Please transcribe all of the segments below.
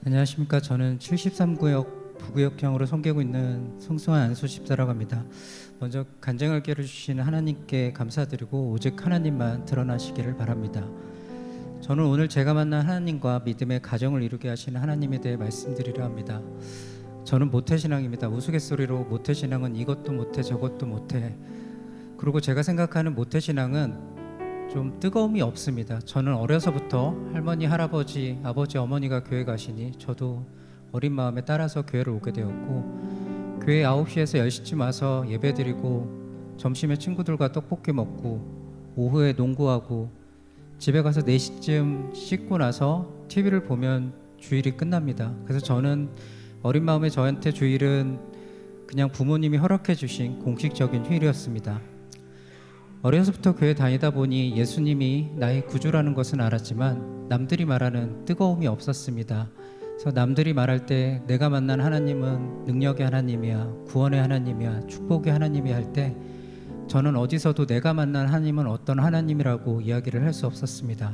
안녕하십니까. 저는 73구역 부구역장으로 섬기고 있는 성수한 안수 집사라고 합니다. 먼저 간증할 기회를 주시는 하나님께 감사드리고 오직 하나님만 드러나시기를 바랍니다. 저는 오늘 제가 만난 하나님과 믿음의 가정을 이루게 하시는 하나님에 대해 말씀드리려 합니다. 저는 모태신앙입니다. 우스갯소리로 모태신앙은 이것도 못해 저것도 못해. 그리고 제가 생각하는 모태신앙은 좀 뜨거움이 없습니다. 저는 어려서부터 할머니, 할아버지, 아버지, 어머니가 교회 가시니 저도 어린 마음에 따라서 교회를 오게 되었고, 교회 9시에서 10시쯤 와서 예배드리고 점심에 친구들과 떡볶이 먹고 오후에 농구하고 집에 가서 4시쯤 씻고 나서 TV를 보면 주일이 끝납니다. 그래서 저는 어린 마음에 저한테 주일은 그냥 부모님이 허락해 주신 공식적인 휴일이었습니다. 어려서부터 교회 다니다 보니 예수님이 나의 구주라는 것은 알았지만 남들이 말하는 뜨거움이 없었습니다. 그래서 남들이 말할 때 내가 만난 하나님은 능력의 하나님이야, 구원의 하나님이야, 축복의 하나님이야 할 때 저는 어디서도 내가 만난 하나님은 어떤 하나님이라고 이야기를 할 수 없었습니다.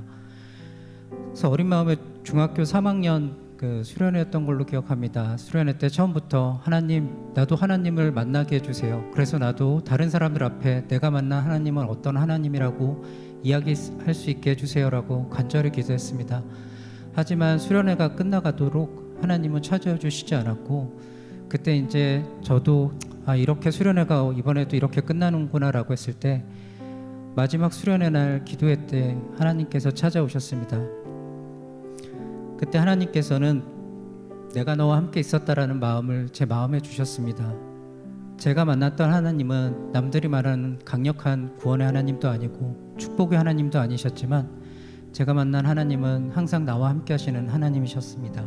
그래서 어린 마음에 중학교 3학년 수련회였던 걸로 기억합니다. 수련회 때 처음부터 하나님, 나도 하나님을 만나게 해주세요. 그래서 나도 다른 사람들 앞에 내가 만난 하나님은 어떤 하나님이라고 이야기할 수 있게 해주세요라고 간절히 기도했습니다. 하지만 수련회가 끝나가도록 하나님은 찾아와 주시지 않았고, 그때 이제 저도 이렇게 수련회가 이번에도 이렇게 끝나는구나 라고 했을 때 마지막 수련회 날 기도회 때 하나님께서 찾아오셨습니다. 그때 하나님께서는 내가 너와 함께 있었다라는 마음을 제 마음에 주셨습니다. 제가 만났던 하나님은 남들이 말하는 강력한 구원의 하나님도 아니고 축복의 하나님도 아니셨지만 제가 만난 하나님은 항상 나와 함께 하시는 하나님이셨습니다.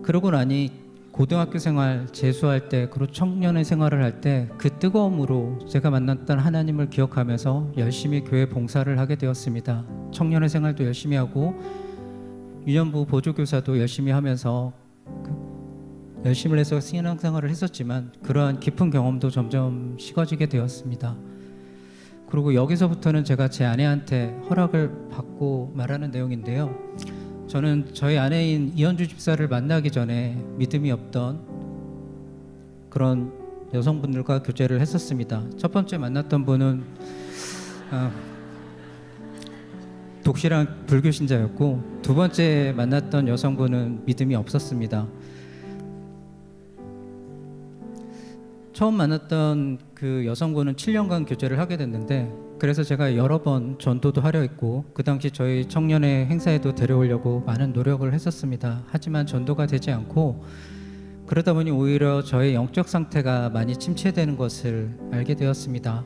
그러고 나니 고등학교 생활, 재수할 때, 그리고 청년의 생활을 할 때 그 뜨거움으로 제가 만났던 하나님을 기억하면서 열심히 교회 봉사를 하게 되었습니다. 청년의 생활도 열심히 하고 유년부 보조교사도 열심히 하면서 열심을 해서 신앙생활을 했었지만 그러한 깊은 경험도 점점 식어지게 되었습니다. 그리고 여기서부터는 제가 제 아내한테 허락을 받고 말하는 내용인데요. 저는 저희 아내인 이현주 집사를 만나기 전에 믿음이 없던 그런 여성분들과 교제를 했었습니다. 첫 번째 만났던 분은 독실한 불교 신자였고, 두 번째 만났던 여성분은 믿음이 없었습니다. 처음 만났던 그 여성분은 7년간 교제를 하게 됐는데, 그래서 제가 여러 번 전도도 하려 했고 그 당시 저희 청년의 행사에도 데려오려고 많은 노력을 했었습니다. 하지만 전도가 되지 않고, 그러다 보니 오히려 저의 영적 상태가 많이 침체되는 것을 알게 되었습니다.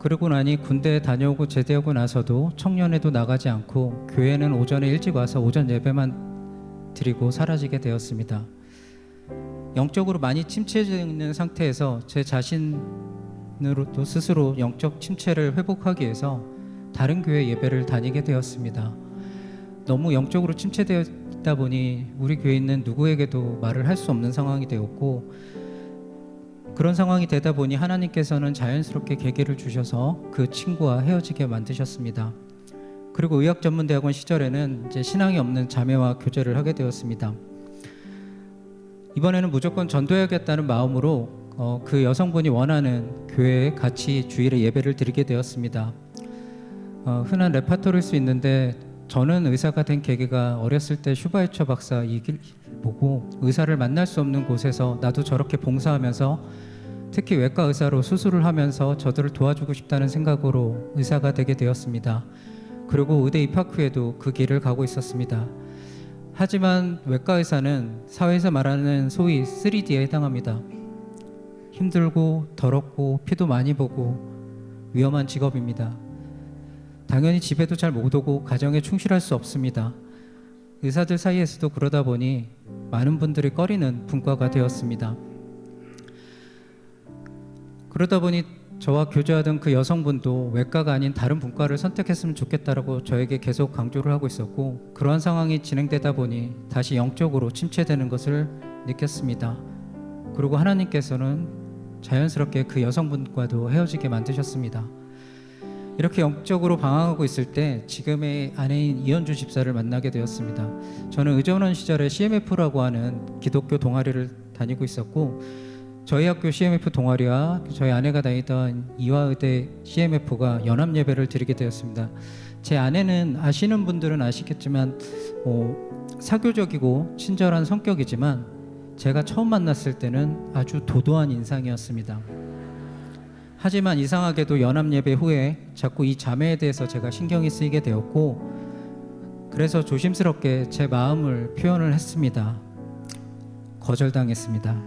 그러고 나니 군대 다녀오고 제대하고 나서도 청년회도 나가지 않고 교회는 오전에 일찍 와서 오전 예배만 드리고 사라지게 되었습니다. 영적으로 많이 침체되어 있는 상태에서 제 자신으로도 스스로 영적 침체를 회복하기 위해서 다른 교회 예배를 다니게 되었습니다. 너무 영적으로 침체되었다 보니 우리 교회에 있는 누구에게도 말을 할 수 없는 상황이 되었고, 그런 상황이 되다 보니 하나님께서는 자연스럽게 계기를 주셔서 그 친구와 헤어지게 만드셨습니다. 그리고 의학전문대학원 시절에는 이제 신앙이 없는 자매와 교제를 하게 되었습니다. 이번에는 무조건 전도해야겠다는 마음으로 그 여성분이 원하는 교회에 같이 주일에 예배를 드리게 되었습니다. 흔한 레파토리일 수 있는데 저는 의사가 된 계기가 어렸을 때 슈바이처 박사 얘기를 보고 의사를 만날 수 없는 곳에서 나도 저렇게 봉사하면서 특히 외과 의사로 수술을 하면서 저들을 도와주고 싶다는 생각으로 의사가 되게 되었습니다. 그리고 의대 입학 후에도 그 길을 가고 있었습니다. 하지만 외과 의사는 사회에서 말하는 소위 3D에 해당합니다. 힘들고 더럽고 피도 많이 보고 위험한 직업입니다. 당연히 집에도 잘 못 오고 가정에 충실할 수 없습니다. 의사들 사이에서도 그러다 보니 많은 분들이 꺼리는 분과가 되었습니다. 그러다 보니 저와 교제하던 그 여성분도 외과가 아닌 다른 분과를 선택했으면 좋겠다라고 저에게 계속 강조를 하고 있었고, 그러한 상황이 진행되다 보니 다시 영적으로 침체되는 것을 느꼈습니다. 그리고 하나님께서는 자연스럽게 그 여성분과도 헤어지게 만드셨습니다. 이렇게 영적으로 방황하고 있을 때 지금의 아내인 이현주 집사를 만나게 되었습니다. 저는 의전원 시절에 CMF라고 하는 기독교 동아리를 다니고 있었고, 저희 학교 CMF 동아리와 저희 아내가 다니던 이화의대 CMF가 연합 예배를 드리게 되었습니다. 제 아내는 아시는 분들은 아시겠지만 사교적이고 친절한 성격이지만 제가 처음 만났을 때는 아주 도도한 인상이었습니다. 하지만 이상하게도 연합 예배 후에 자꾸 이 자매에 대해서 제가 신경이 쓰이게 되었고, 그래서 조심스럽게 제 마음을 표현을 했습니다. 거절당했습니다.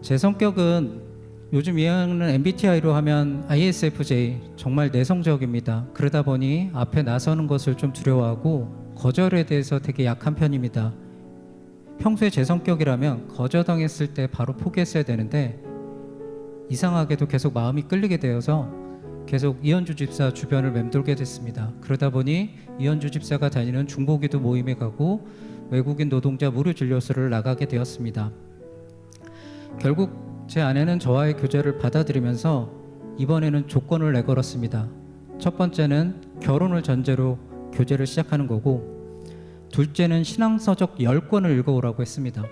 제 성격은 요즘 유행하는 MBTI로 하면 ISFJ, 정말 내성적입니다. 그러다 보니 앞에 나서는 것을 좀 두려워하고 거절에 대해서 되게 약한 편입니다. 평소에 제 성격이라면 거절당했을 때 바로 포기했어야 되는데 이상하게도 계속 마음이 끌리게 되어서 계속 이현주 집사 주변을 맴돌게 됐습니다. 그러다 보니 이현주 집사가 다니는 중보기도 모임에 가고 외국인 노동자 무료 진료소를 나가게 되었습니다. 결국 제 아내는 저와의 교제를 받아들이면서 이번에는 조건을 내걸었습니다. 첫 번째는 결혼을 전제로 교제를 시작하는 거고, 둘째는 신앙서적 10권을 읽어오라고 했습니다.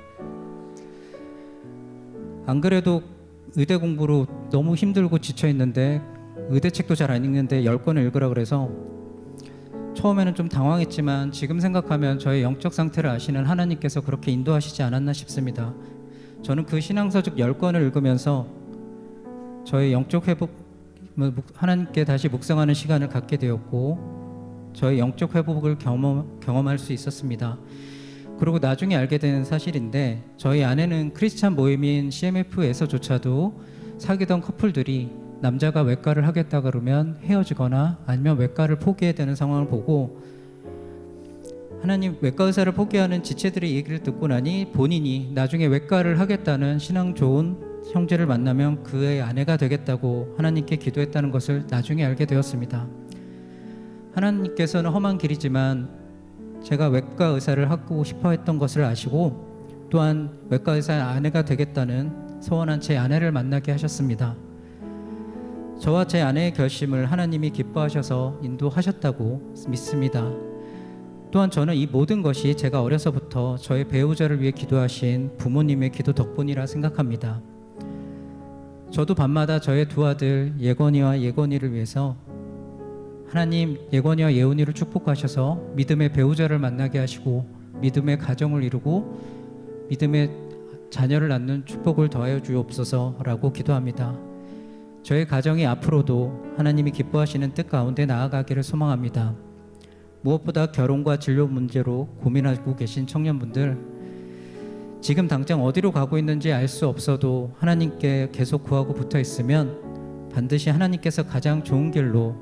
안 그래도 의대 공부로 너무 힘들고 지쳐있는데 의대 책도 잘 안 읽는데 10권을 읽으라 그래서 처음에는 좀 당황했지만 지금 생각하면 저의 영적 상태를 아시는 하나님께서 그렇게 인도하시지 않았나 싶습니다. 저는 그 신앙서적 10권을 읽으면서 저의 영적 회복, 하나님께 다시 묵상하는 시간을 갖게 되었고 저의 영적 회복을 경험할 수 있었습니다. 그리고 나중에 알게 된 사실인데, 저희 아내는 크리스찬 모임인 CMF에서조차도 사귀던 커플들이 남자가 외과를 하겠다 그러면 헤어지거나 아니면 외과를 포기해야 되는 상황을 보고, 하나님, 외과 의사를 포기하는 지체들의 얘기를 듣고 나니 본인이 나중에 외과를 하겠다는 신앙 좋은 형제를 만나면 그의 아내가 되겠다고 하나님께 기도했다는 것을 나중에 알게 되었습니다. 하나님께서는 험한 길이지만 제가 외과 의사를 하고 싶어 했던 것을 아시고, 또한 외과 의사의 아내가 되겠다는 소원한 제 아내를 만나게 하셨습니다. 저와 제 아내의 결심을 하나님이 기뻐하셔서 인도하셨다고 믿습니다. 또한 저는 이 모든 것이 제가 어려서부터 저의 배우자를 위해 기도하신 부모님의 기도 덕분이라 생각합니다. 저도 밤마다 저의 두 아들 예건이와 예건이를 위해서 하나님, 예건이와 예훈이를 축복하셔서 믿음의 배우자를 만나게 하시고 믿음의 가정을 이루고 믿음의 자녀를 낳는 축복을 더하여 주옵소서라고 기도합니다. 저의 가정이 앞으로도 하나님이 기뻐하시는 뜻 가운데 나아가기를 소망합니다. 무엇보다 결혼과 진로 문제로 고민하고 계신 청년분들, 지금 당장 어디로 가고 있는지 알 수 없어도 하나님께 계속 구하고 붙어 있으면 반드시 하나님께서 가장 좋은 길로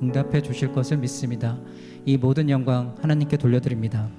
응답해 주실 것을 믿습니다. 이 모든 영광 하나님께 돌려드립니다.